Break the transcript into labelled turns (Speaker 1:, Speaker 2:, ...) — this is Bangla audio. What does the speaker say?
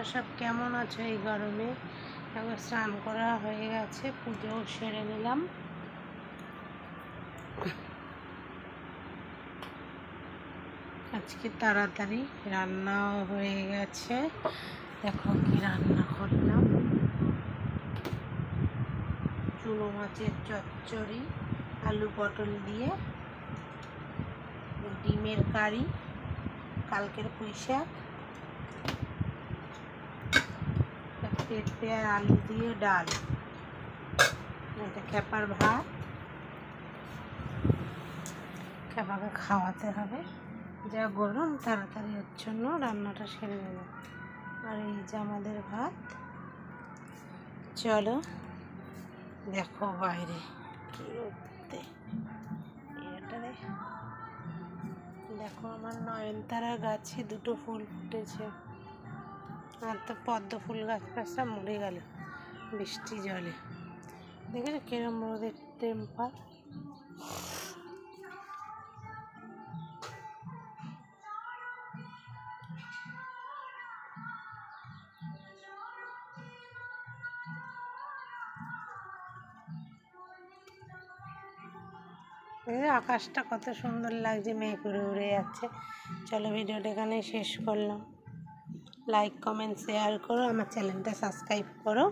Speaker 1: তোমরা সব কেমন আছো এই গরমে? একবার স্নান করা হয়ে গেছে, পুজোও সেরে নিলাম। আজকে তাড়াতাড়ি রান্নাও হয়ে গেছে। দেখো কি রান্না করলাম, চুনো মাছের চচ্চড়ি, আলু পটল দিয়ে, ডিমের কারি, কালকের পুঁই শাক, পেঁপে আর আলু দিয়ে ডাল, এটা খেপার ভাত। খেপাকে খাওয়াতে হবে, যা গরম তাড়াতাড়ি এর জন্য রান্নাটা সেরে নেব। আর এই যে আমাদের ভাত। চলো দেখো বাইরে কি উঠতে, দেখো আমার নয়নতারা গাছে দুটো ফুল ফুটেছে। আর তো পদ্ম ফুল গাছ পাশটা মরে গেল বৃষ্টি জলে। দেখেছো কিরম রোদের টেম্পার। আকাশটা কত সুন্দর লাগছে, মেঘ উড়ে উড়ে যাচ্ছে। চলো ভিডিওটা এখানে শেষ করলাম। লাইক কমেন্ট শেয়ার করো, আমার চ্যানেলটা সাবস্ক্রাইব করো।